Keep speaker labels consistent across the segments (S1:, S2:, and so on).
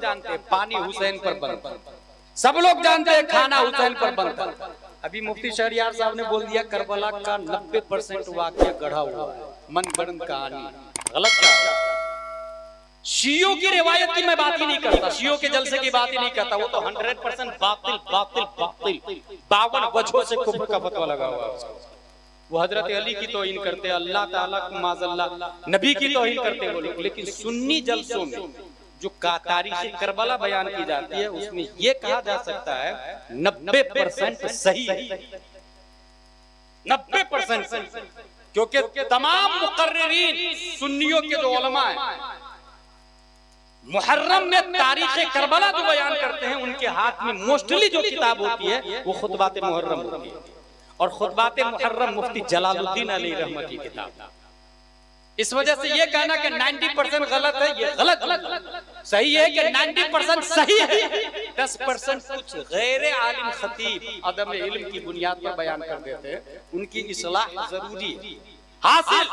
S1: जानते हैं पानी हुसैन पर बनता, सब लोग जानते हैं खाना हुसैन पर बनता। अभी मुफ्ती शहरियार साहब ने बोल दिया करबला का 90% वाकया गढ़ा हुआ है, मनगढ़ंत कहानी, गलत कहा। शियों की रिवायत की मैं बात ही नहीं करता, शियों के जलसे की बात ही नहीं करता, वो तो 100% बातिल बातिल बातिल 52 वजहों से कुफ्र का फतवा लगा हुआ है। वो हजरत अली की तौहीन करते, अल्लाह ताला को माज़अल्लाह नबी की तौहीन करते वो लोग। लेकिन सुन्नी जलसों में जो तारीख़ करबला बयान की जाती है उसमें ये कहा जा सकता है 90% सही है, 90%, क्योंकि तमाम मुकर्रिरीन सुन्नियों के जो उलमा हैं मुहर्रम में तारीख़ करबला जो बयान करते हैं उनके हाथ में मोस्टली जो किताब होती है वो खुतबात मुहर्रम होती है, और खुतबात मुहर्रम मुफ्ती जलालुद्दीन अलैहि रहमत की किताब। इस वजह से ये कहना कि 90% गलत है, ये गलत। सही है कि 90% सही है, 10% कुछ गैर आलिम खतीब अदम इल्म की बुनियाद पर बयान कर देते हैं, उनकी इस्लाह जरूरी है। हासिल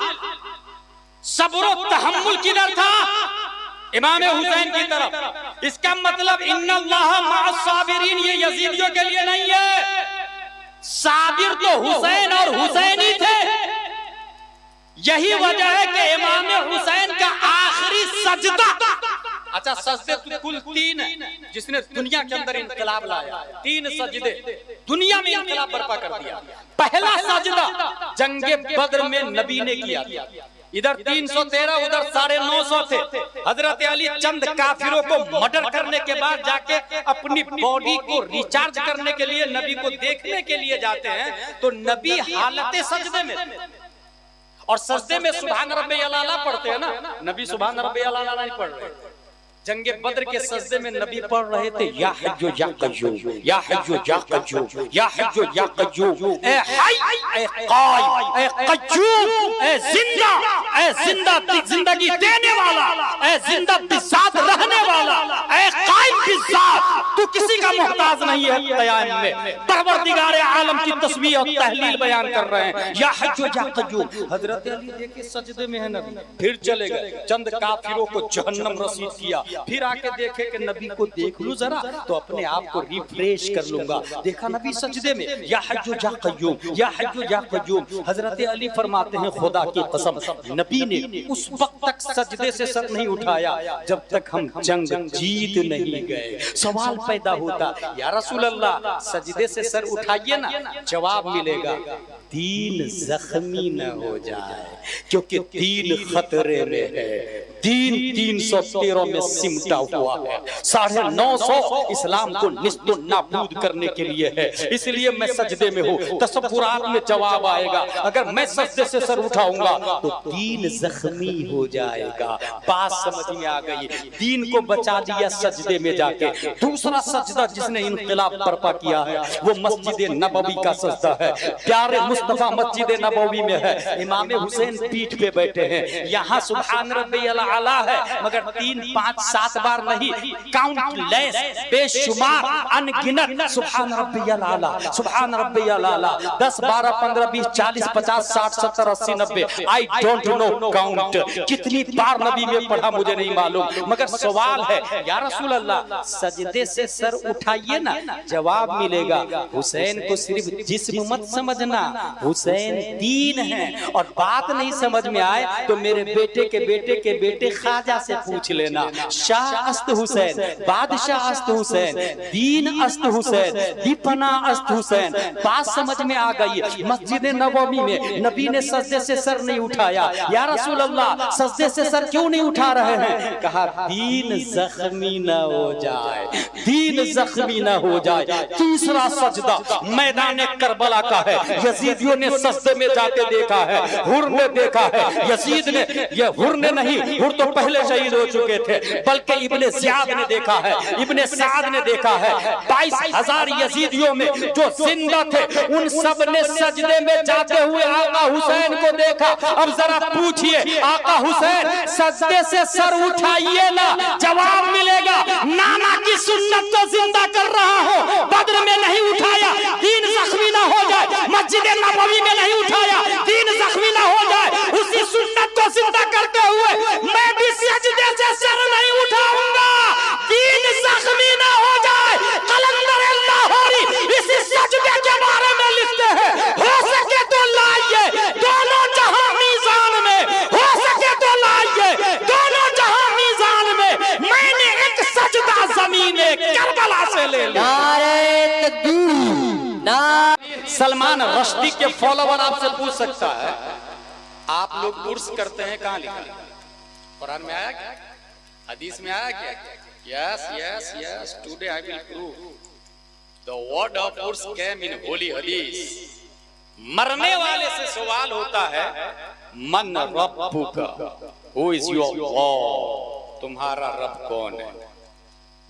S1: सब्र व तहम्मुल किधर था? इमाम हुसैन की तरफ। इसका मतलब इन्नल्लाह मअस साबिरीन ये यजीदियों के लिए नहीं है, साबिर तो हुसैन और हुसैनी थे। यही वजह है कि इमाम हुसैन का आखिरी सजदा, अच्छा सजदे तो कुल 3 है जिसने दुनिया के अंदर इंकलाब लाया, 3 सजदे दुनिया में इंकलाब बर्पा कर दिया। पहला सजदा जंगे बद्र में नबी ने किया, इधर 313 उधर 950 थे। हजरत अली चंद काफिरों को मर्डर करने के बाद जाके अपनी बॉडी को रिचार्ज करने के लिए नबी को देखने के लिए जाते हैं, तो नबी हालत सजदे में, और सजदे में सुभान रब्बियल आला पढ़ते हैं ना, नबी सुभान रब्बियल आला नहीं पढ़ रहे। जंगे बद्र के सजदे में नबी पढ़ रहे थे या हय्यु या कय्यूम, या हय्यु या कय्यूम, या हय्यु या कय्यूम, ए हय ए कायम ए कय्यूम, ए जिंदा जिंदगी देने वाला, ए जिंदा बिसात रहने वाला, ए कायम बिसात, तू किसी का मोहताज नहीं है। क़याम में परवरदिगार आलम की तस्बीह और तहलील बयान कर रहे हैं, या हय्यु या कय्यूम। हजरत अली देखे सजदे में है नबी, फिर चले गए, चंद काफिरों को जहन्नम रसीद किया, फिर आके देखे कि नबी को देख लूं जरा तो अपने आप को रिफ्रेश कर लूंगा। देखा नबी सजदे में, या हय्यु या कय्यूम, या हय्यु या कय्यूम। हजरत अली फरमाते हैं खुदा की कसम नबी ने उस वक्त तक सजदे से सर नहीं उठाया जब तक हम जंग जीत नहीं गए। सवाल पैदा होता, या रसूल अल्लाह सजदे से सर उठाइए ना, जवाब मिलेगा दीन जख्मी न हो जाए, क्योंकि दीन खतरे में है। दीन 313 में सिमटा हुआ है, 950 इस्लाम को निस्तो नाबूद करने के लिए है। इसलिए मैं सजदे में हूँ, तसव्वुरात में जवाब आएगा। अगर मैं सजदे से सर उठाऊंगा तो दीन जख्मी हो जाएगा। बात समझ में आ गई, दीन को बचा दिया सजदे में जाके। दूसरा सजदा जिसने इनकलाब बर्पा किया है वो मस्जिद नबवी का सजदा है। प्यारे मुस्तफा मस्जिद नबवी में है, इमाम हुसैन पीठ पे बैठे हैं, यहाँ सुभान रब्बियल आला है, मगर 3, 5, 7 बार नहीं, काउंटलेस बेशुमार अनगिनत सुभान रब्बियल आला, सुभान रब्बियल आला, 10, 12, 15, 20, 40, 50, 60, 70, 80, 90, आई डोंट नो काउंट कितनी बार नबी में पढ़ा मुझे नहीं मालूम। मगर सवाल है, या रसूल अल्लाह सजदे से सर उठाइए ना, जवाब मिलेगा हुसैन को सिर्फ जिस्म मत समझना, हुसैन दीन है। और बात नहीं समझ में आए तो मेरे बेटे के बेटे के बेटे खाजा से पूछ लेना, शाह अस्त हुसैन, बादशाह अस्त हुसैन, दीन अस्त हुसैन, दीपना अस्त हुसैन। बात समझ में आ गई। मस्जिद नबवी में नबी ने सजदे से सर नहीं उठाया, या रसूल अल्लाह सजदे से सर क्यों नहीं उठा रहे हैं? कहा दीन जख्मी न हो जाए, दीन जख्मी न हो जाए। तीसरा सजदा मैदान करबला का है, यजीदियों ने सजदे में जाके देखा है, हुर ने देखा है, यजीद ने, ये हुर ने नहीं, हुर तो पहले शहीद हो चुके थे, बल्कि इब्ने ज़ियाद ने देखा है, इब्ने साद ने देखा है। 22,000 यजीदियों में जो जिंदा थे उन सब ने सजदे में जाते हुए आका हुसैन को देखा। अब जरा पूछिए आका हुसैन सजदे से सर उठाइए ना, जवाब मिलेगा नाना की सुन्नत को जिंदा कर रहा हूं। बद्र में नहीं उठाया, दीन जख्मी ना हो जाए, मस्जिद नबवी में नहीं उठाया, दीन जख्मी ना हो जाए, उसी सुन्नत को जिंदा करते हुए मैं भी सजदे से सर नहीं उठाऊंगा, दीन जमीने करबला से ले लो।
S2: नारे तकबीर, नारे।
S1: सलमान रश्दी के फॉलोवर आपसे पूछ सकता है, आप लोग उर्स करते हैं, कहां लिखा है? कुरान में आया क्या? हदीस में आया क्या? Yes yes yes, today I will prove the word of उर्स केम इन होली हदीस। मरने वाले से सवाल होता है, मन रब्बुका, हु इज योर गॉड, तुम्हारा रब कौन है?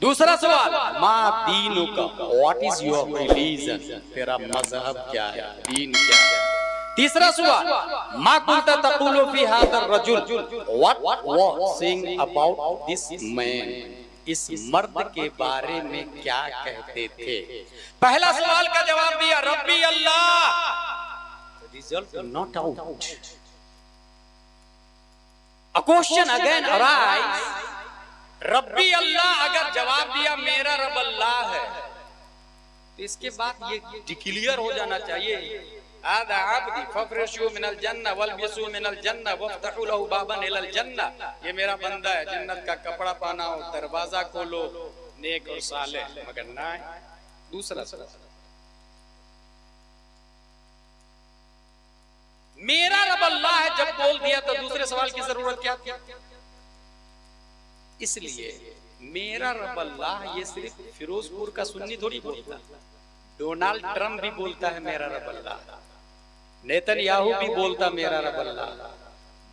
S1: दूसरा सवाल, मा दीनुका, व्हाट इज योर रिलीजन, तेरा मजहब क्या है, दीन क्या है? तीसरा सवाल, मा कुंता तक़ूलु फी हादर रजुल, what was saying about this man, इस मर्द के बारे में क्या कहते थे? पहला सवाल का जवाब दिया रब्बी अल्लाह, result not out. A question again arise, रब्बी अल्लाह अगर जवाब दिया मेरा रब अल्लाह है, तो इसके बाद ये डिक्लेयर हो जाना चाहिए, आदा अब्दी फफ्रशू मिनल जन्नह वल्बिसू मिनल जन्नह वफ्तहू लहू बाबन इलल जन्नह, ये मेरा बंदा है, जन्नत का कपड़ा पहनाओ, दरवाजा खोलो, नेक और सालेह। मगर ना, दूसरा सवाल, मेरा रब अल्लाह है जब बोल दिया तो दूसरे सवाल की जरूरत क्या थी? इसलिए मेरा रब अल्लाह ये सिर्फ फिरोजपुर का सुन्नी थोड़ी बोलता, डोनाल्ड ट्रम्प भी बोलता है मेरा रब अल्लाह, नेतन्याहू भी बोलता मेरा रब अल्लाह,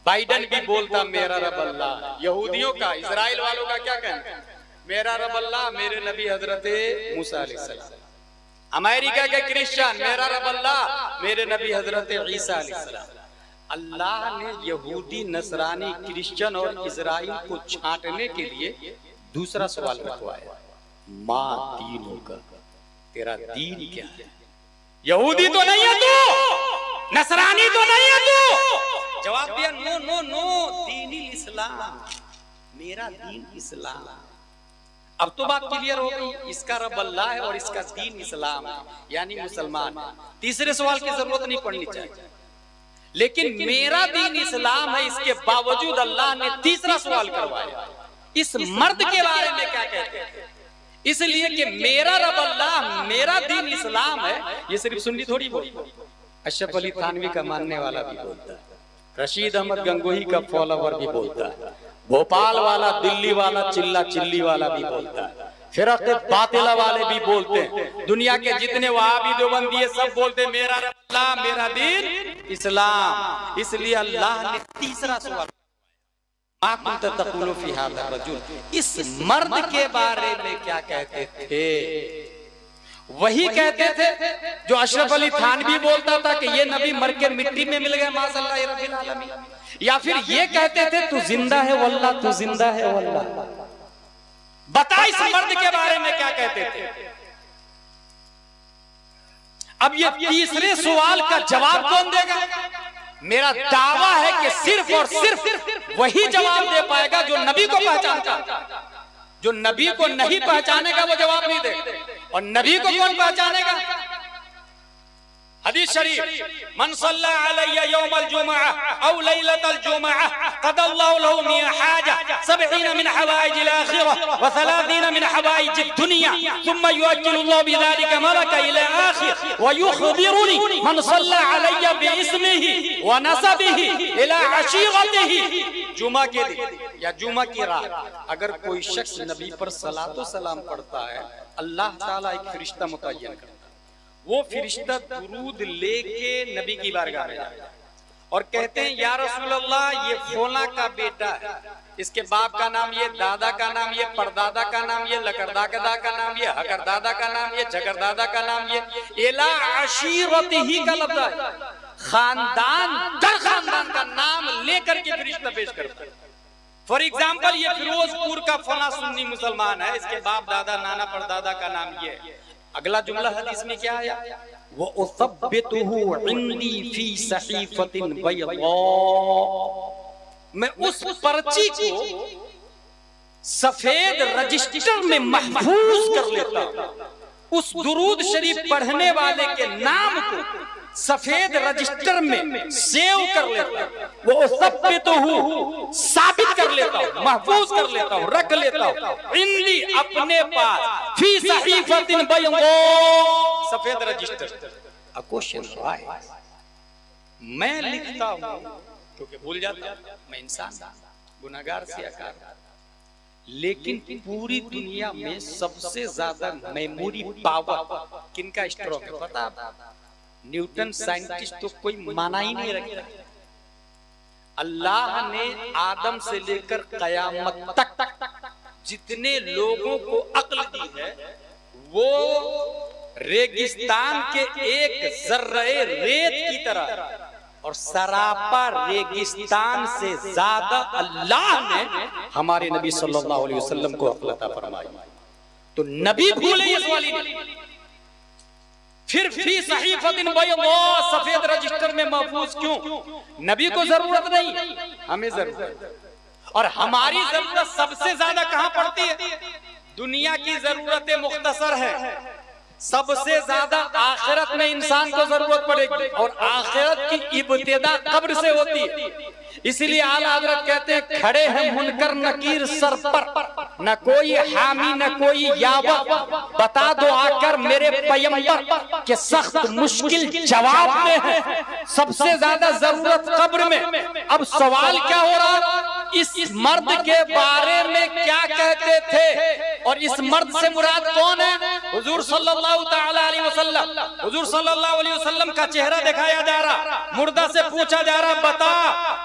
S1: बाइडेन भी बोलता मेरा रब अल्लाह। यहूदियों का, इजराइल वालों का क्या कहना, मेरा रब अल्लाह मेरे नबी हजरत मूसा अलैहिस्सलाम। अमेरिका के क्रिश्चियन, मेरा रब अल्लाह मेरे नबी हजरत ईसा अलैहिस्सलाम। अल्लाह ने यहूदी, नसरानी, क्रिश्चियन और इजराइल को छांटने के लिए दूसरा सवाल रखवाया, मा दीनों का, तेरा दीन क्या है? यहूदी तो नहीं है तू, नसरानी तो नहीं है तू। जवाब दिया नो नो नो, दीन इस्लाम, मेरा दीन इस्लाम। अब तो बात क्लियर हो गई, इसका रब अल्लाह है और इसका दीन इस्लाम है, यानी मुसलमान। तीसरे सवाल की जरूरत नहीं पड़नी चाहिए, लेकिन मेरा दीन इस्लाम है, इसके बावजूद अल्लाह ने तीसरा सवाल करवाया, इस मर्द के बारे में क्या कहते हैं? इसलिए कि मेरा रब अल्लाह, मेरा दीन इस्लाम है, ये सिर्फ सुन्नी थोड़ी बोलता, अशरफ अली थानवी का मानने वाला भी बोलता है, रशीद अहमद गंगोही का फॉलोवर भी बोलता है, भोपाल वाला, दिल्ली वाला, चिल्ला चिल्ली वाला भी बोलता है, फिरक़े बातिला वाले भी बोलते हैं, दुनिया के जितने वहाबी देवबंदी सब बोलते हैं मेरा रब अल्लाह, मेरा दीन इस्लाम। इसलिए अल्लाह ने तीसरा सवाल, मा कुंता तक़ूलु फी हाज़ा रजुल, इस मर्द के बारे में क्या कहते थे? वही कहते थे जो अशरफ अली थानवी बोलता था कि ये नबी मर के मिट्टी में मिल गए माशअल्लाह रब्बिल आलमीन, या फिर ये कहते थे तू जिंदा है वल्लाह, तू जिंदा है वल्लाह। बता इस मर्द के बारे में क्या कहते थे? अब ये तीसरे सवाल का जवाब कौन देगा? मेरा दावा है कि सिर्फ और सिर्फ वही जवाब दे पाएगा जो नबी को पहचानता। जो नबी को नहीं पहचानेगा वो जवाब नहीं देगा। और नबी को कौन पहचानेगा? हदीस शरीफ, मन सल्ला अलैया यौमल जुमअह औ लैलतल जुमअह क़दल्लाहु लहु मिन हाजा 70 मिन हवाइजिल आखिरह व 30 मिन हवाइजिद दुनिया थुम्मा युअज्जिलुल्लाहु बिज़ालिका मलका इला आखिर व युखबिरुनी मन सल्ला अलैया बिइस्मिही व नसबिही इला अशीरतिही। जुमा के दिन या जुमा की रात अगर कोई शख्स नबी पर सलातो सलाम पढ़ता है, अल्लाह ताला एक फरिश्ता मुतय्यन करता है। वो फरिश्ता दुरूद लेके नबी की बारगाह में जाता है और कहते हैं या रसूल अल्लाह, ये फौला का बेटा है, इसके बाप का नाम ये, दादा का नाम ये, परदादा का नाम ये, लकरदादा का नाम ये, हकरदादा का नाम ये, झकरदादा का नाम ये, इला अशीरतिही का लफ्ज़ है, खानदान दर खानदान का नाम लेकर के फरिश्ता पेश करता है। फॉर एग्जाम्पल, ये फिरोजपुर का फला सुन्नी मुसलमान है, इसके बाप दादा नाना परदादा का नाम ये। अगला जुमला हदीस में क्या आया? वो उसब्बितुहु इंदी फी सहीफतिन बैदा, मैं उस पर्ची को सफेद रजिस्टर में महफूज कर लेता हूं, उस दुरूद शरीफ पढ़ने वाले के नाम को सफेद रजिस्टर में सेव कर लेता हूं, वो सब पे तो हूं साबित कर लेता हूं, महफूज कर लेता हूं, रख लेता हूं इंदी अपने पास फी सहीफतिन बैदा, सफेद रजिस्टर। अ क्वेश्चन राइज, मैं लिखता हूं क्योंकि भूल जाता हूं, मैं इंसान गुनाहगार से आकार, लेकिन पूरी दुनिया में सबसे ज्यादा मेमोरी पावर किनका स्ट्रोक है पता? न्यूटन साइंटिस्ट तो कोई माना ही नहीं रखता। अल्लाह ने आदम से लेकर कयामत तक जितने लोगों को अक्ल दी है, वो रेगिस्तान के एक जर्रे रेत की तरह और सरापा रेगिस्तान से ज्यादा अल्लाह ने हमारे नबी सल्लल्लाहु अलैहि वसल्लम को अक्ल अता फरमाई। तो नबी भूले ये सवाल ही नहीं। फिर फी सहीफतिन बैदा, सफेद रजिस्टर में महफूज क्यों? नबी को जरूरत नहीं, हमें जरूरत। और हमारी जरूरत सबसे ज्यादा कहां पड़ती है? दुनिया की जरूरतें मुख्तसर है, सबसे ज्यादा आखिरत में इंसान को जरूरत पड़ेगी, और आखिरत की इब्तिदा कब्र से होती है। इसलिए आला हज़रत कहते हैं, खड़े हैं मुनकर नकीर सर पर, न कोई हामी न कोई यावा, बता दो आकर मेरे पैगंबर के सख्त मुश्किल जवाब में है। सबसे ज्यादा जरूरत कब्र में। अब सवाल क्या हो रहा, इस मर्द के बारे में क्या कहते थे, और इस मर्द से मुराद कौन है? हुजूर सल्लल्लाहु तआला अलैहि वसल्लम। हुजूर सल्लल्लाहु अलैहि वसल्लम का चेहरा दिखाया जा रहा, मुर्दा से पूछा जा रहा, बता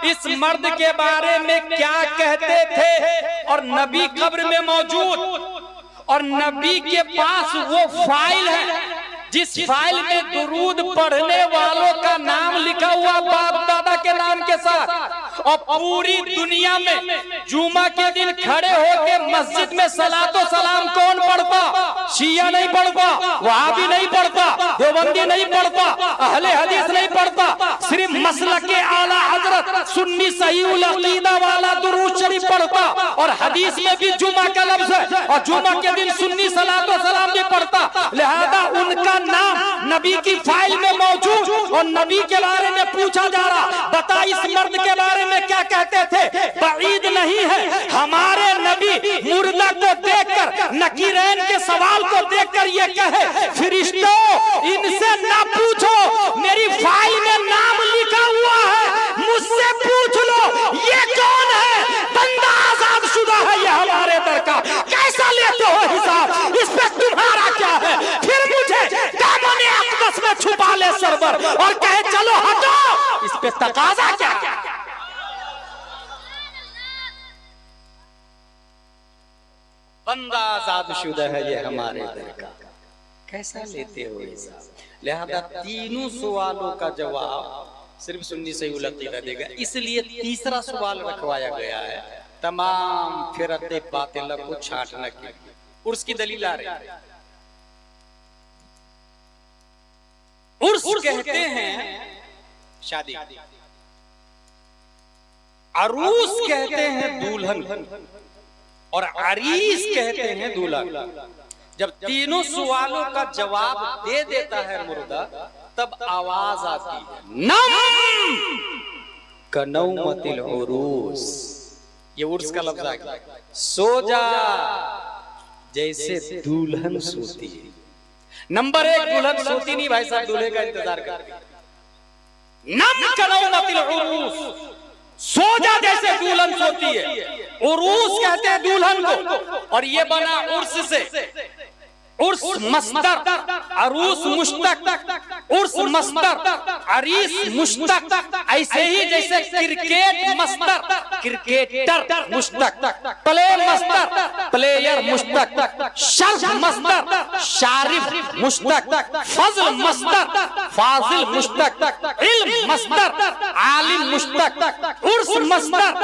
S1: इस मर्द के बारे में क्या कहते थे? और नबी कब्र में मौजूद, और नबी के पास वो फाइल है जिस फाइल में दुरूद पढ़ने वालों का नाम लिखा हुआ बाप दादा के नाम के साथ। और पूरी दुनिया में जुमा के दिन खड़े होकर मस्जिद में सलातो सलाम कौन पढ़ता? शिया नहीं पढ़ता, वहाबी नहीं पढ़ता, देवबंदी नहीं पढ़ता, अहले हदीस नहीं पढ़ता, सिर्फ मसलके आला हजरत सुन्नी सहीहुल अकीदा वाला दुरूद शरीफ पढ़ता। और हदीस में भी जुमा का लफ्ज है, और जुमा के दिन सुन्नी सलातो सलाम भी पढ़ता। लिहाजा उनका नाम नबी की फाइल में मौजूद, और नबी के बारे में पूछा जा रहा, बता इस मर्द के बारे में क्या कहते थे? बईद नहीं है, हमारे नबी मुर्दा को देखकर, नकीरैन के सवाल को देखकर ये कहे, फरिश्तों इनसे ना पूछो, मेरी फाइल में नाम लिखा हुआ है, मुझसे पूछ लो ये कौन है? बंदा आजाद शुदा है ये हमारे दर का, कैसा लेते हो हिसाब? इस पे तुम्हारा क्या है? फिर मुझे दामन अक़दस में छुपा ले सरवर, और कहे चलो हटो, इस पे तकाजा क्या? बंदा आजाद शुदा है ये हमारे दर का, कैसा लेते हो हिसाब? लिहाजा तीनों सवालों का जवाब सिर्फ सुन्नी सहीहुल अक़ीदा देगा। इसलिए तीसरा सवाल रखवाया गया है तमाम फिरते बातिल को छांटने के लिए। उर्स की दलील आ रही है। उर्स कहते हैं शादी, अरूस कहते हैं दुल्हन, और अरीस कहते हैं दूल्हा। जब तीनों सवालों का जवाब दे देता है मुर्दा, तब आवाज आती है, नम कनौमतिल उरूस। ये उर्स का लफ्ज आ गया, सो जा जैसे दुल्हन सोती है। नंबर एक, दुल्हन सोती नहीं भाई साहब, दूल्हे का इंतजार करती है। नम कनौमतिल उरूस, सो जा जैसे दुल्हन सोती है। उरूस कहते हैं दुल्हन को, और ये बना उर्स से। उर्स मस्तर, अरूस मुश्तक, उर्स मस्तर, अरीस मुश्तक। ऐसे ही जैसे क्रिकेट मस्तर, क्रिकेटर मुश्तक, प्ले मस्तर, प्लेयर मुश्तक, शर्फ मस्तर, शारिफ मुश्तक, फजल मस्तर, फाजिल मुश्तक, इल्म मस्तर, आलिम मुश्तक, उर्स मस्तर,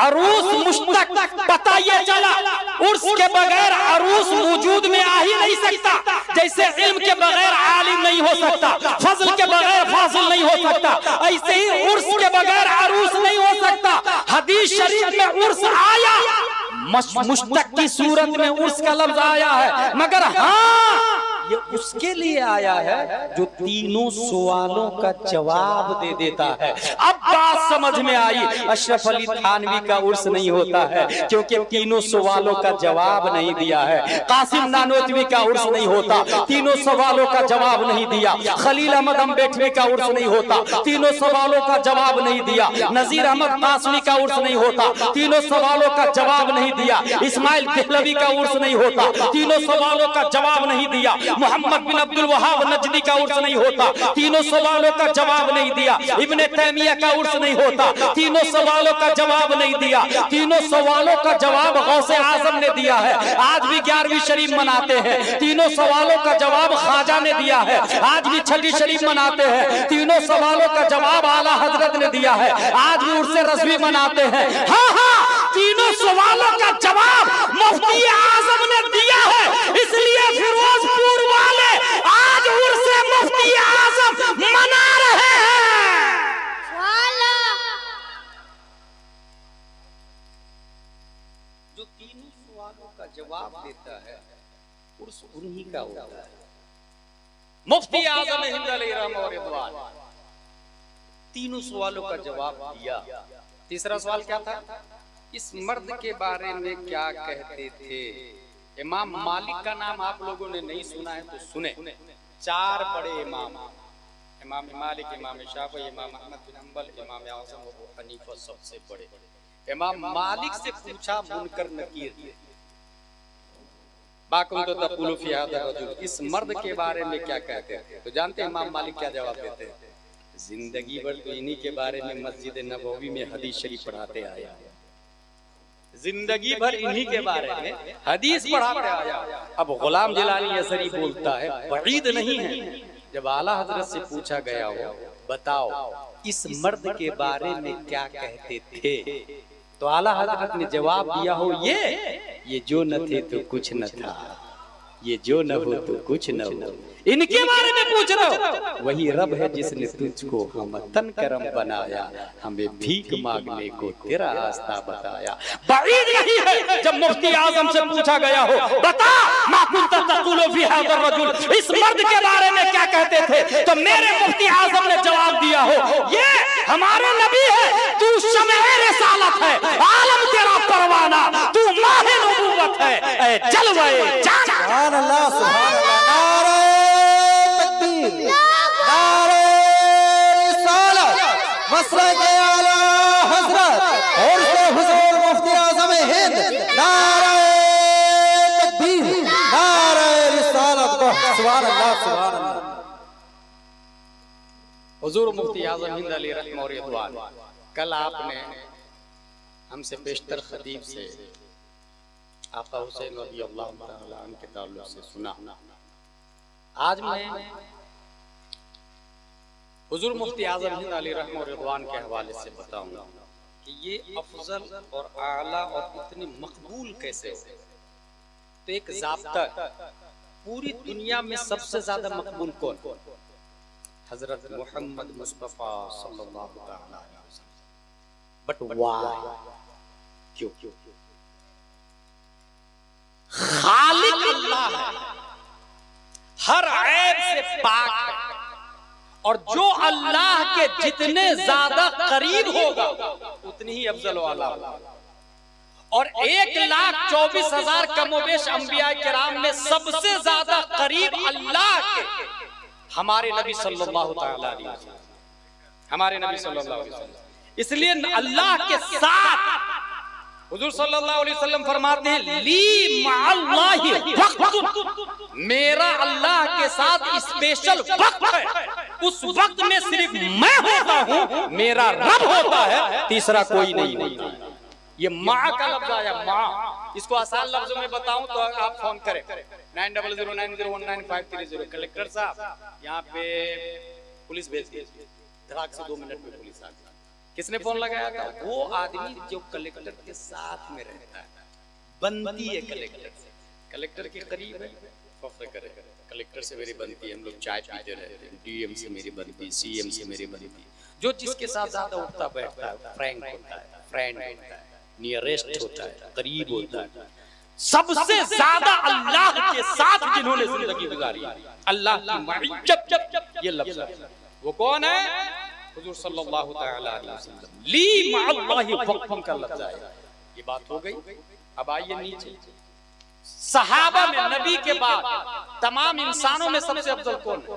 S1: अरूस मुश्तक। पता ये चला उर्स के बगैर अरूस वजूद में आ ही नहीं सकता, जैसे इल्म के बगैर आलिम नहीं हो सकता, फजल के बगैर फाजिल नहीं हो सकता, ऐसे ही उर्स के बगैर अरूस नहीं हो सकता। हदीस शरीफ में उर्स आया, मुश्तक की सूरत में उर्स का लफ्ज आया है, मगर हाँ ये उसके लिए आया है जो तीनों सवालों का जवाब दे देता है। अब बात समझ में आई, अशरफ अली थानवी का उर्स नहीं होता है क्योंकि तीनों सवालों का जवाब नहीं दिया है। कासिम नानोतवी का उर्स नहीं होता, तीनों सवालों का जवाब नहीं दिया। खलील अहमद अम्बेडकरी का उर्स नहीं होता, तीनों सवालों का जवाब नहीं दिया। नजीर अहमद कासमी का उर्स नहीं होता, तीनों सवालों का जवाब नहीं दिया। इस्माइल देहलवी का उर्स नहीं होता, तीनों सवालों का जवाब नहीं दिया। मोहम्मद बिन अब्दुल वहाब नजदी का उर्स नहीं होता, तीनों सवालों का जवाब नहीं दिया। इब्ने तैमिया का उर्स नहीं होता, तीनों सवालों का जवाब नहीं दिया। तीनों सवालों का जवाब गौसे आजम ने दिया है। आज भी 11वीं शरीफ मनाते हैं, तीनों सवालों का जवाब ख्वाजा ने दिया है। आज भी 6ठी शरीफ मनाते हैं, तीनों सवालों का जवाब आला हजरत ने दिया है। आज भी उर्स रज़वी मनाते हैं। हाँ हाँ, तीनों सवालों का जवाब मुफ्ती आजम ने दिया है। इसलिए फिरोजपुर वाले आज उर्स मुफ्ती आजम मना रहे हैं। जो तीनों सवालों का जवाब देता है उर्स उन्हीं का होता है। मुफ्ती आजम हिंद अलैहि रहमत और रिदवान तीनों सवालों का जवाब दिया। तीसरा सवाल क्या था? इस मर्द के बारे में क्या कहते थे? इमाम मालिक का नाम आप लोगों ने नहीं सुना है तो सुने। 4 बड़े इमाम, इमाम मालिक, इमाम शाफी, इमाम अहमद बिन हंबल, इमाम आज़म अबू हनीफा सबसे बड़े। इमाम मालिक से पूछा मुनकर नकीर बाकुम तो तक़ूलु फी हाज़ा रजुल, इस मर्द के बारे में क्या कहते हैं? तो जानते हैं इमाम मालिक क्या जवाब देते हैं? जिंदगी भर तो इन्हीं के बारे में मस्जिद नबवी में हदीस शरीफ पढ़ाते आया, जिंदगी भर इन्हीं के बारे में हदीस पढ़ाते आया। अब गुलाम जलाली असरी बोलता है बईद नहीं है, जब आला हजरत से पूछा गया हो बताओ इस मर्द के बारे में क्या कहते थे, तो आला हजरत ने जवाब दिया हो ये जो न थे तो कुछ न था, ये जो न हो तो कुछ न हो, इनके बारे में पूछ रहे हो। वही रब है जिसने तुझको हम तन करम बनाया, हमें भीख मांगने को तेरा रास्ता बताया। बईद नहीं है जब मुफ्ती आजम से पूछा गया हो बता मा कुंता तक़ूलु फी हाज़ा रजुल, इस मर्द के बारे में क्या कहते थे, तो मेरे मुफ्ती आजम ने जवाब दिया हो ये हमारे नबी है, तू शमए रिसालत है, आलम तेरा परवाना, तू माहे नबूवत है, ऐ जलवे जान। सुभान अल्लाह, सुभान अल्लाह।
S2: मसरक़ आला हज़रत और से हुज़ूर मुफ्ती आज़म हिंद, नारे तकबीर, नारे रिसालत। सुभान अल्लाह, सुभान अल्लाह।
S1: हुज़ूर मुफ्ती आज़म हिंद अलैहि रहमत और रिदवान, कल आपने हमसे बेशतर खतीब से आका हुसैन रज़ियल्लाहु तआला अन्हु के ताल्लुक से सुना। आज मैं हुज़ूर मुफ्ती आज़म हिंद अलैहि रहमत और रिदवान के हवाले से बताऊंगा कि ये अफजल और आला और इतने मकबूल कैसे हो। तो एक ज़ाब्ता, पूरी दुनिया में सबसे ज्यादा मकबूल कौन? हजरत मोहम्मद मुस्तफा सल्लल्लाहु अलैहि वसल्लम। But why? क्यों? खालिक अल्लाह है, हर ऐब से पाक है, और जो अल्लाह के जितने ज्यादा करीब होगा उतनी ही अफजल वाला होगा। और 1,24,000 कमोबेश अंबिया किराम में सबसे ज्यादा करीब अल्लाह के हमारे नबी सल्लल्लाहु अलैहि वसल्लम, हमारे नबी सल्लल्लाहु अलैहि वसल्लम। इसलिए अल्लाह के साथ हुजूर सल्लल्लाहु अलैहि वसल्लम फरमाते हैं ली मअल्लाहि वक्त, मेरा अल्लाह के साथ स्पेशल वक्त है, उस वक्त में सिर्फ मैं होता हूँ, मेरा रब होता है, तीसरा कोई नहीं होता। ये माँ का लफ्ज आया, माँ। इसको आसान लफ्जों में बताऊं तो आप फोन करें 9009019530। कलेक्टर साहब यहाँ पे पुलिस भेज दीजिए, धड़ाक से 2 मिनट में पुलिस आ गई। किसने फोन लगाया था? वो आदमी जो कलेक्टर के साथ में रहता है, बनती है कलेक्टर से, कलेक्टर के करीब है, फख्र करे, कलेक्टर से मेरी बनती है, हम लोग चाय पीते रहते हैं, डीएम से मेरी बनती, सीएम से मेरी बनती। जो जिसके साथ ज्यादा उठता बैठता है फ्रैंक होता है, फ्रेंड होता है, नियरेस्ट होता है, करीब होता है। सबसे ज्यादा अल्लाह के साथ जिन्होंने जिंदगी गुजारी, अल्लाह की मइय्यत ये लफ्ज है। वो कौन है? हुजूर सल्लल्लाहु तआला अलैहि वसल्लम। ली मअल्लाहि वक्फन का लफ्ज आया। ये बात हो गई। अब आइए नीचे, सहाबा में नबी के बाद तमाम इंसानों में सबसे अफजल कौन है?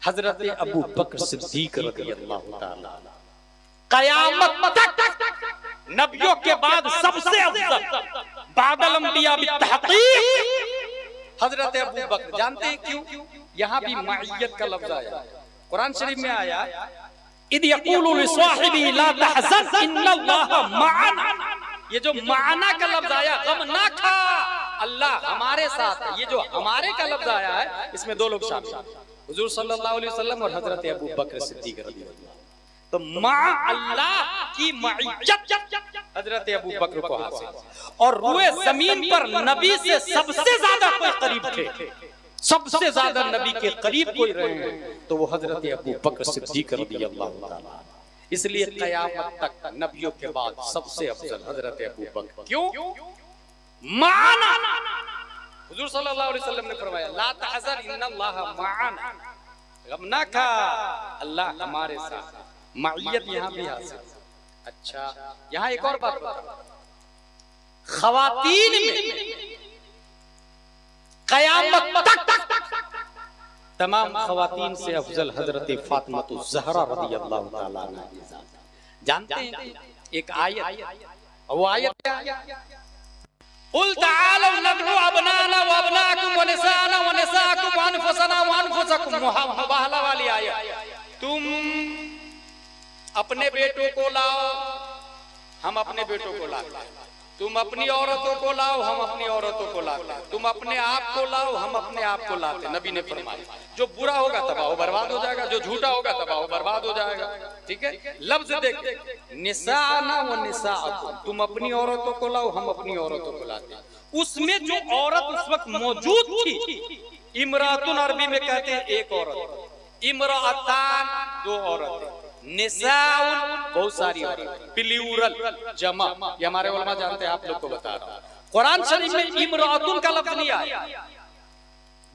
S1: हजरत अबू बकर सिद्दीक रज़ियल्लाहु ताला। क़यामत तक नबियों के बाद सबसे अफजल बादल अंबिया बित्तहक़ीक़ हजरत अबू बकर। जानते हैं क्यों? यहाँ भी मइय्यत का लफ्ज आया। कुरान शरीफ में आया, इद यक़ूलु लिसाहिबिही ला तहज़न इन्नल्लाहा मअना। ये जो माना का लफ्ज आया, गम ना खा, अल्लाह हमारे साथ है। ये जो हमारे का लफ्ज आया है, इसमें दो लोग शामिल हैं, हुजूर सल्लल्लाहु अलैहि वसल्लम और हजरत अबू बकर सिद्दीक रज़ियल्लाहु। तो मां अल्लाह की मइय्यत हजरत अबू बकर को हासिल। और रूए जमीन पर नबी से सबसे ज्यादा कोई करीब थे, सबसे ज्यादा नबी के करीब कोई रहे हैं, तो वो हजरत अबू बकर सिद्दीक रज़ियल्लाहु ताला। इसलिए क़यामत तक नबियों के बाद सबसे अफजल हजरत अबू बकर। क्यों? माना हुजूर सल्लल्लाहु अलैहि वसल्लम ने फरमाया, ला तहज़न इन्नल्लाहा मअना, गम ना खा, अल्लाह हमारे साथ। मइय्यत यहाँ भी हासिल। अच्छा, यहाँ एक और बात बता, ख़वातीन में क़यामत तक तमाम ख़वातीन से अफजल हजरत फातिमा ज़हरा रज़ियल्लाहु ताला अन्हा। जानते हैं एक आयत, वो आयत क्या है? कुल ताअलू नदउ अबनाना व अबनाकुम व निसाना व निसाकुम व अनफुसना व अनफुसकुम। मुबाहला वाली आयत। तुम अपने बेटों को लाओ, हम अपने बेटों को लाते हैं। तुम अपनी औरतों को लाओ, हम अपनी औरतों को लाते हैं। तुम अपने आप को लाओ, हम अपने आप को लाते हैं। नबी ने फरमाया, जो बुरा होगा तबाह बर्बाद हो जाएगा, जो झूठा होगा तबाह बर्बाद हो जाएगा। ठीक है, लफ्ज देख, निसाना व निसाअकुम, तुम अपनी औरतों को लाओ, हम अपनी औरतों को लाते हैं। उसमें जो औरत उस वक्त मौजूद थी, इमरातुन अरबी में कहते हैं एक औरत, इमरातान दो औरत, निसाउन बहुत सारी औरत, प्लूरल जमा। ये हमारे उलमा जानते हैं, आप लोग को बता रहा हूं। कुरान शरीफ में इमरातुन का लफ्ज नहीं आया।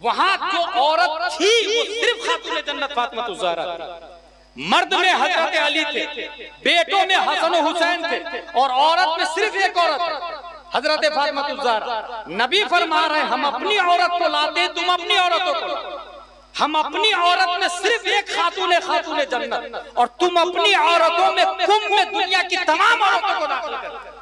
S1: वहां जो औरत थी वो सिर्फ खातून जन्नत फातिमा ज़हरा थी। मर्द में हजरत अली थे, बेटों में हसन और हुसैन थे, और औरत में सिर्फ एक औरत है, हजरत फातिमा ज़हरा। नबी फरमा रहे, हम अपनी औरत को लाते, तुम अपनी औरतों को लाओ। हम अपनी औरत में सिर्फ एक खातून जन्नत, और तुम अपनी औरतों में कुंभ में दुनिया की तमाम औरतों को दाखिल करते।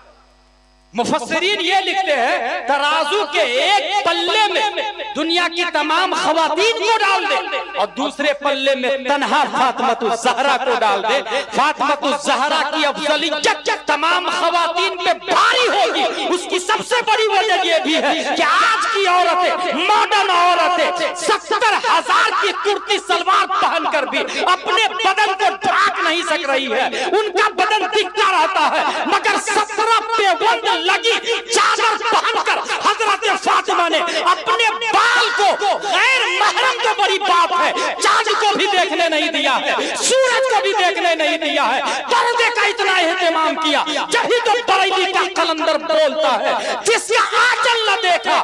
S1: मुफस्सिरीन ये लिखते हैं, तराजू के एक पल्ले में दुनिया की तमाम खवातीन को डाल दे, और दूसरे पल्ले में तन्हा फातिमा ज़हरा को डाल दे। फातिमा ज़हरा की अफजलियत तमाम खवातीन पे भारी होगी। उसकी सबसे बड़ी वजह ये भी है कि आज की औरतें, मॉडर्न औरतें 70,000 की कुर्ती सलवार पहनकर भी अपने बदन को ढाक नहीं सक रही है। उनका बदन दिखता रहता है, मगर 17 पेवंद लगी चादर पहनकर हजरत फातिमा ने अपने बाल को, गैर महरम तो बड़ी बात है, चांद को भी देखने नहीं दिया है, सूरज को भी देखने नहीं दिया है, पर्दे का इतना एहतमाम किया। यही तो बरेली का कलंदर बोलता है, जिसका आंचल न देखा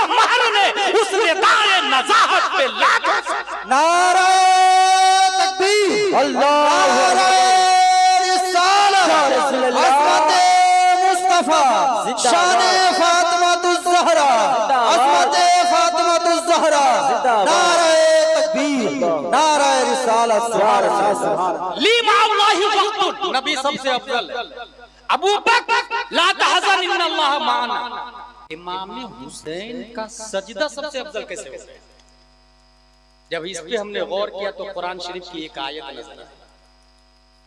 S1: महर ने, उसने दाए नजाहत पे लाखों।
S2: नारा तकबीर, अल्लाह शाने फातिमा ज़हरा, अस्मते फातिमा ज़हरा, नारे तकबीर, नारे रिसालत, ली मअल्लाहि वक्तुन,
S1: नबी सबसे अफजल। अबू बकर ला तहज़न इन्नल्लाह मअना। इमाम हुसैन का सजदा सबसे अफजल कैसे हो? जब इस पे हमने गौर किया तो कुरान शरीफ की एक आयत नजर आई।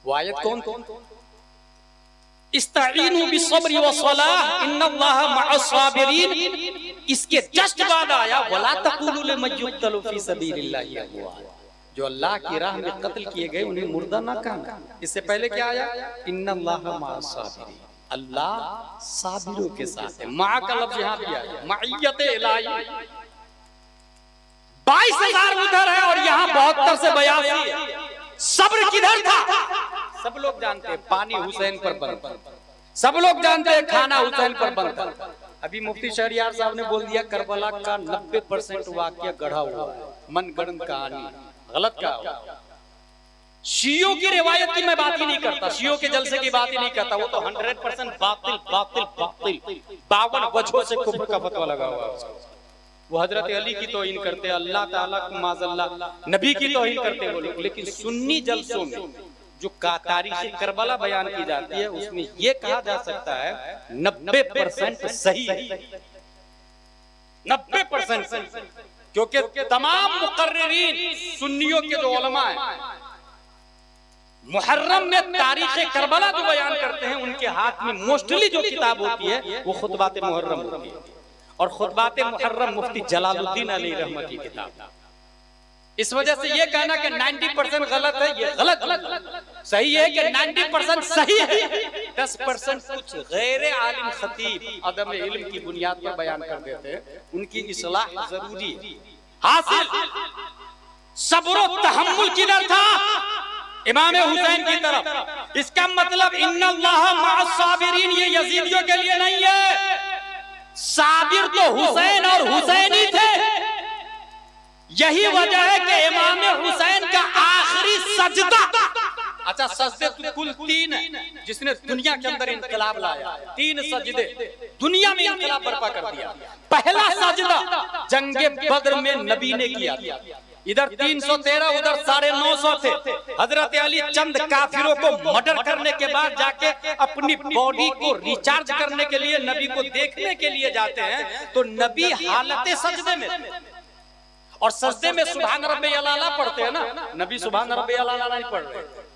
S1: वो आयत कौन कौन? इस्ताईनु बिस्सब्रि वस्सलाह इन्नल्लाहा मअस्साबिरीन। इसके जस्ट बाद आया, वला तक़ूलू लिमन युक़्तलू फी सबीलिल्लाहि अमवात। जो अल्लाह की राह में कत्ल किए गए उन्हें मुर्दा ना कहना। इससे पहले क्या आया? इन्नल्लाहा मअस्साबिरीन, अल्लाह साबिरों के साथ है। मा का लफ्ज यहाँ भी आया, मइयत इलाही। 22,000 उधर है और यहाँ 72 से 82 है। सब्र किधर था? सब लोग जानते हैं पानी हुसैन पर बनता, सब लोग जानते हैं खाना हुसैन पर बनता, अभी मुफ्ती शहरियार साहब ने बोल दिया करबला का 90% वाकया गढ़ा हुआ है, मनगढ़ंत कहानी, गलत कहा। शियों की रिवायत की मैं बात ही नहीं करता, शियों के जलसे की बात ही नहीं करता, वो तो 100% बातिल बातिल बातिल 52 वजहों से कुफ्र का फतवा लगा हुआ है उसको। वो हजरत अली की तौहीन करते, अल्लाह ताला को माज़अल्लाह नबी की तौहीन करते वो लोग। लेकिन सुन्नी जलसों में जो तारीख़ करबला बयान की जाती है उसमें ये कहा जा सकता है 90% सही है, 90%, क्योंकि तमाम मुकर्रिरीन सुन्नियों के जो उलमा हैं मुहर्रम में तारीख़ करबला जो बयान करते हैं उनके हाथ में मोस्टली जो किताब होती है वो खुतबात मुहर्रम होती है, और खुतबात मुहर्रम मुफ्ती जलालुद्दीन अलैहि रहमत की किताब। इस वजह से ये कहना कि 90% गलत है, ये गलत। सही है कि 90% सही है, 10% कुछ गैर आलिम खतीब अदम इल्म की बुनियाद पर बयान कर देते हैं, उनकी इस्लाह जरूरी हासिल। सब्र व तहम्मुल किधर था? इमाम हुसैन की तरफ। इसका मतलब इन्नल्लाह मअस साबिरीन ये यजीदियों के लिए नहीं है, साबिर तो हुसैन और हुसैनी थे। यही वजह है कि इमाम हुसैन का आखिरी सजदा, अच्छा सजदे तो कुल 3 है जिसने दुनिया के अंदर इनकलाब लाया, 3 सजदे दुनिया में इनकलाब बर्पा कर दिया। पहला सजदा जंगे बद्र में नबी ने किया, इधर 313 उधर 950 थे। हजरत अली चंद काफिरों को मर्डर करने के बाद जाके अपनी बॉडी को रिचार्ज करने के लिए नबी को देखने के लिए जाते हैं, तो नबी हालत सजदे में, और सजदे में सुभान रब्बी अलाला पढ़ते हैं ना, नबी सुभान रब्बी अलाला नहीं पढ़ रहे।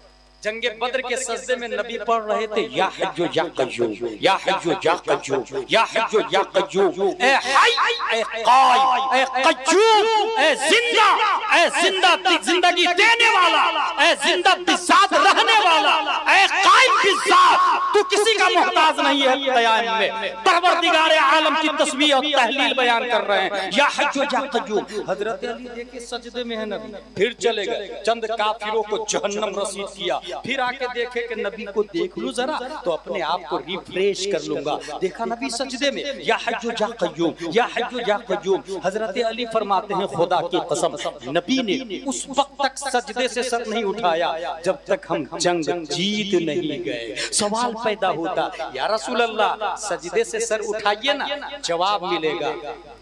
S1: जंगे बद्र के सजदे में नबी पढ़ रहे थे या हय्यु या कय्यूम, या हय्यु या कय्यूम, या हय्यु या कय्यूम, ए हय ए कायम ए कय्यूम, ए जिंदा, ए जिंदगी देने वाला, ए जिंदा बिसात रहने वाला, ए कायम बिसात, तू किसी का मोहताज नहीं है। क़याम में परवरदिगार आलम की तस्बीह और तहलील बयान कर रहे हैं, या हय्यु या कय्यूम। हजरत अली देखे सजदे में है नबी, फिर चले गए, चंद काफिरों को जहन्नम रसीद किया, फिर आके देखे कि नबी को देख लूं जरा तो अपने आप को रिफ्रेश कर लूंगा। देखा नबी सजदे में, या हय्यु या कय्यूम, या हय्यु या कय्यूम। हजरत अली फरमाते हैं खुदा की कसम नबी ने उस वक्त तक सजदे से सर नहीं उठाया जब तक हम जंग जीत नहीं गए। सवाल पैदा होता, या रसूल अल्लाह सजदे से सर उठाइए ना, जवाब मिलेगा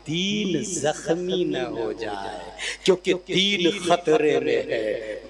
S1: दीन जख्मी न हो जाए, क्योंकि दीन खतरे में है।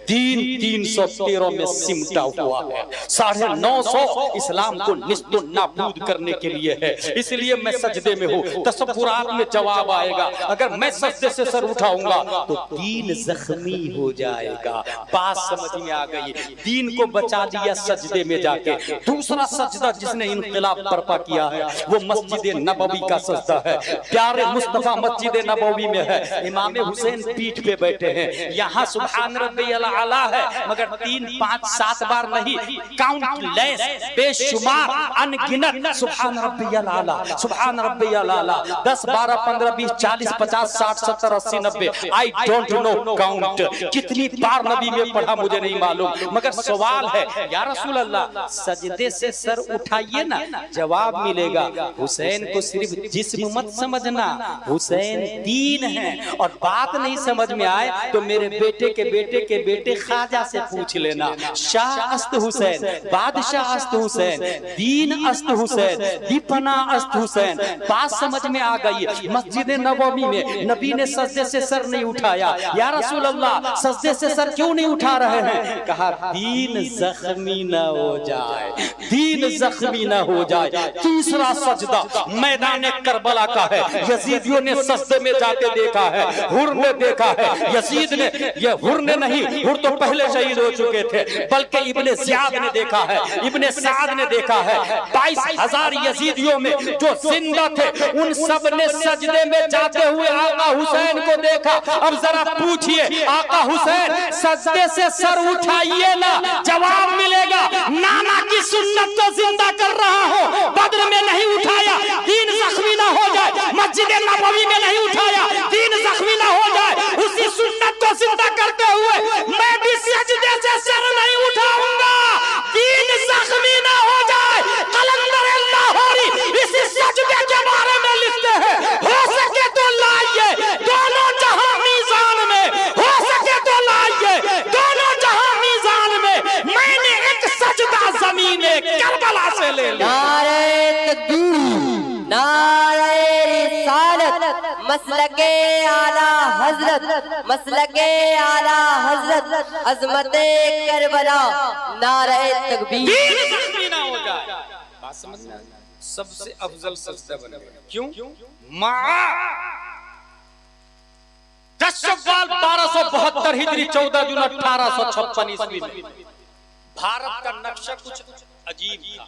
S1: दीन 313 में सिमटा हुआ है, 950 इस्लाम को निस्तो नाबूद करने के लिए है। इसलिए मैं सजदे में हूँ, तसव्वुरात में जवाब आएगा। अगर मैं सजदे से सर उठाऊंगा तो दीन जख्मी हो जाएगा। बात समझ में आ गई, दीन को बचा लिया सजदे में जाके। दूसरा सजदा जिसने इनकलाब बर्पा किया है वो मस्जिद नबवी का सजदा है। प्यारे मुस्तफा मस्जिद नबवी में है, इमाम हुसैन पीठ पे बैठे हैं, यहाँ सुभान रब्बियल आला है, मगर 3, 5, 7 बार नहीं, काउंटलेस बेशुमार अनगिनत सुभान रब्बियल आला, सुभान रब्बियल आला, 10, 12, 15, 20, 40, 50, 60, 70, 80, 90, आई डोंट नो काउंट। कितनी बार नबी में पढ़ा मुझे नहीं मालूम, मगर सवाल है या रसूल अल्लाह सजदे से सर उठाइए ना, जवाब मिलेगा हुसैन को सिर्फ जिस्म मत समझना, हुसैन दीन है। और बात नहीं समझ में आए तो मेरे बेटे के बेटे के बेटे ख्वाजा से पूछ लेना, शाह अस्त हुसैन, बादशाह अस्त हुसैन, दीन अस्त हुसैन, दीपना अस्त हुसैन। बात समझ में आ गई। मस्जिद नबवी में नबी ने सजदे से सर नहीं उठाया, या रसूल अल्लाह सजदे से सर क्यों नहीं उठा रहे हैं? कहा दीन जख्मी न हो जाए, दीन जख्मी न हो जाए। तीसरा सजदा मैदान करबला का है, यजीदियों ने सजदे में जाके देखा है, हुर ने देखा है, यजीद ने, ये हुर ने नहीं, हुर तो पहले शहीद हो चुके थे, बल्कि इब्ने ज़ियाद ने देखा है, इब्ने साद ने देखा है। 22,000 यजीदियों में जो जिंदा थे उन सब ने सजदे में जाते हुए आका हुसैन को देखा। अब जरा पूछिए आका हुसैन सजदे से सर उठाइए ना, जवाब मिलेगा नाना की सुन्नत को जिंदा कर रहा हूं। बद्र में नहीं उठाया, दीन जख्मी ना हो जाए, मस्जिद नबवी में नहीं उठाया, दीन जख्मी ना हो जाए, उसी सुन्नत को जिंदा करते हुए मैं भी सजदे से सर नहीं उठाऊंगा, दीन जख्मी ना हो जाए। कलंदर लाहौरी इसी सजदे के बारे में
S3: मसलके आला हजरत, मसलके आला हजरत, अजमते करबला, नारे तकबीर।
S1: दीन जख्मी ना हो जाए। बात समझ में आई? सबसे अफजल सजदा बनेगा। क्यों? 10 शव्वाल 1272 हिजरी 14 जून 1856 ईस्वी में भारत का नक्शा कुछ अजीब था।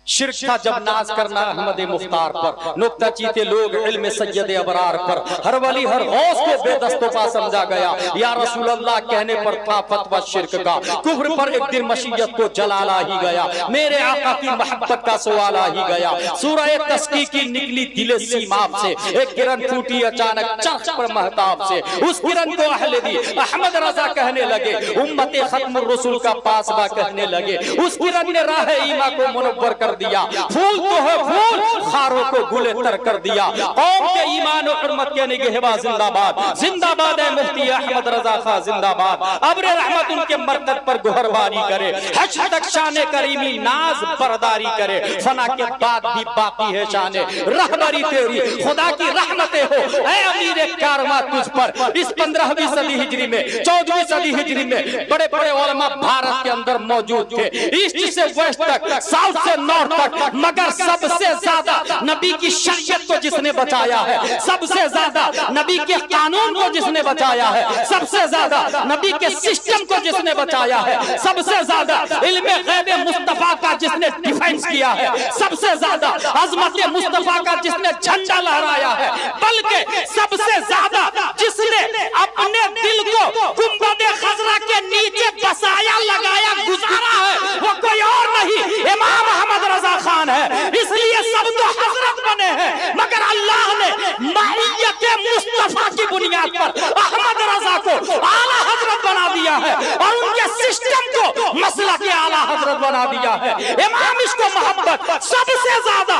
S1: शिर्क था जब नाज करना अहमद मुख्तार पर, नुक्ता चीते लोग इल्म सैयद अबरार पर, हर वली हर गौस को बेदस्तोपा समझा गया। या रसूल अल्लाह कहने पर था फतवा शिर्क का, कुफ्र पर एक दिन मशीयत को जलाला ही गया, मेरे आका की मोहब्बत का सवाला ही गया। सूरह तस्की की निकली दिले सीमाब से, एक किरण फूटी अचानक चर्च पर महताब से, उस किरण को अहले दी अहमद रजा कहने लगे, उम्मते खत्म रसूल का पासबा कहने लगे। उस किरण ने राह ईमा को मुनव्वर कर दिया, फूल तो है फूल, खारों को गुले तर कर दिया। कौम के ईमान और हुर्मत के निगहबा जिंदाबाद, जिंदाबाद है मुफ्ती अहमद रजा खां जिंदाबाद। अब्र रहमत उनके मरकत पर गोहरबारी करे, हश्र तक शाने करीमी नाज बरदारी करे। फना के बाद भी बाकी है शाने रहबरी तेरी, खुदा की रहमतें हो ऐ अमीर कारवां तुझ पर। इस 15वीं सदी हिजरी में 14वीं सदी हिजरी में बड़े बड़े उलमा भारत के अंदर मौजूद थे, ईस्ट से वेस्ट तक, साउथ से नॉर्थ तक, मगर सबसे ज्यादा नबी की शरीयत को जिसने बचाया है, सबसे ज्यादा नबी के कानून को जिसने बचाया है, सबसे ज्यादा नबी के सिस्टम को जिसने बचाया है, सबसे ज्यादा इल्मे गैब मुस्तफा का जिसने डिफेंस किया है, सबसे ज्यादा अजमत मुस्तफा का जिसने झंडा लहराया है, बल्कि सबसे ज्यादा जिसने अपने दिल को गुंबद खजरा के नीचे बसाया लगाया गुजारा है, वो कोई और नहीं इमाम अहमद रजा खान है। इसलिए सब तो हजरत बने हैं, मगर अल्लाह ने माइयत मुस्तफा की बुनियाद पर अहमद रजा को आला हजरत बना दिया है और उनके सिस्टम को मसला के आला हजरत बना दिया है। इमाम इसको मोहब्बत सबसे ज्यादा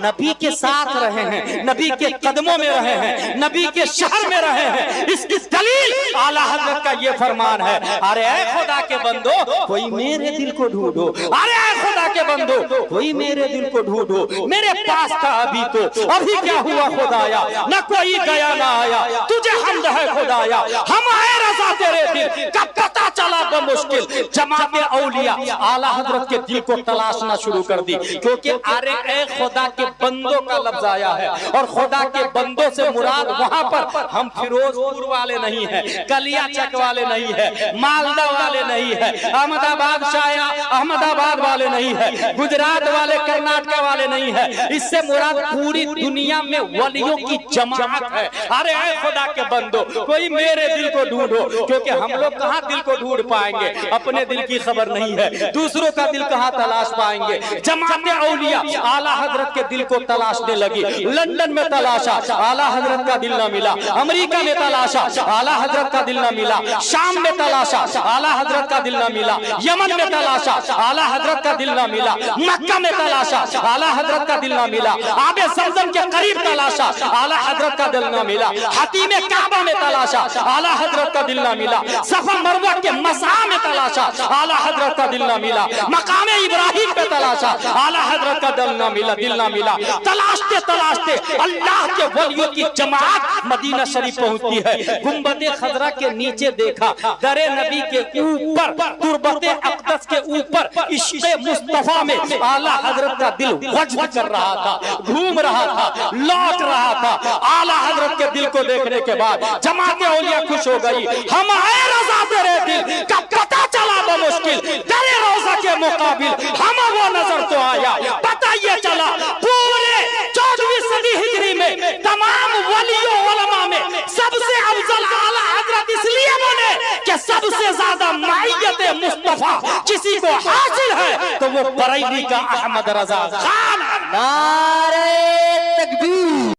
S1: नबी के साथ रहे हैं, नबी के कदमों में रहे हैं, नबी के शहर में रहे हैं। इसकी दलील आला हजरत का ये फरमान है, अरे ऐ खुदा के बंदो कोई मेरे दिल को ढूंढो, अरे ऐ खुदा के बंदो कोई मेरे दिल को ढूंढो। मेरे पास था अभी तो, अभी क्या हुआ खुदाया, न कोई गया ना आया, तुझे हम्द है खुदाया। हम आए रजा तेरे दिल का पता चला बमुश्किल, जमाते औलिया आला हजरत के दिल को तलाशना शुरू कर दी, क्योंकि अरे ए खुदा के बंदों का लफ्ज आया है और खुदा के बंदों से मुराद वहां पर हम फिरोजपुर वाले नहीं है, कलिया चक वाले नहीं है, मालदा वाले नहीं है, अहमदाबाद शाया अहमदाबाद वाले नहीं है, गुजरात वाले कर्नाटक वाले नहीं है। इससे मुराद पूरी दुनिया में वलियों की जमात है। अरे ऐ खुदा के बंदो कोई मेरे दिल को ढूंढो, क्योंकि हम लोग कहाँ दिल को ढूंढ पाएंगे, अपने दिल की खबर नहीं है, दूसरों का दिल कहाँ तलाश पाएंगे। जमात औलिया आला हजरत के दिल को तलाशने लगी, लंदन में तलाशा आला हजरत का दिल न मिला, अमेरिका में तलाशा आला हजरत का दिल न मिला, शाम में तलाशा आला हजरत का दिल न मिला, यमन में तलाशा आला हजरत का दिल न मिला, मक्का में तलाशा आला हजरत का दिल न मिला, आबे ज़मज़म के करीब तलाशा आला हजरत का दिल न मिला, हतीम काबा में तलाशा आला हजरत का दिल न मिला, सफा मरवा के मसा में तलाशा आला हजरत का दिल न मिला, मकाम इब्राहिम पे तलाशा आला हजरत का दिल न मिला। तलाशते तलाशते अल्लाह के वलियों की जमात मदीना शरीफ पहुंचती है। गुंबद खजरा के नीचे देखा, दरे नबी के ऊपर, तुरबत अक़दस के ऊपर इश्क़ मुस्तफा में आला हजरत का दिल वज्द कर रहा था, घूम रहा था, लौट रहा था। आला हजरत के दिल को देखने के बाद जमात औलिया खुश हो गई, हम आए रज़ा तेरे दिल का पता चला बमुश्किल, तेरे रोज़ा के मुकाबिल हम वो नजर तो आया। पता ये चला पूरे 14वीं सदी हिजरी में तमाम वलियों उलमा में सबसे अफजल आला हजरत इसलिए बने कि सबसे ज्यादा माइयत मुस्तफा किसी को हासिल है तो वो बरेली का अहमद रजा खान।
S3: नारे तकबीर।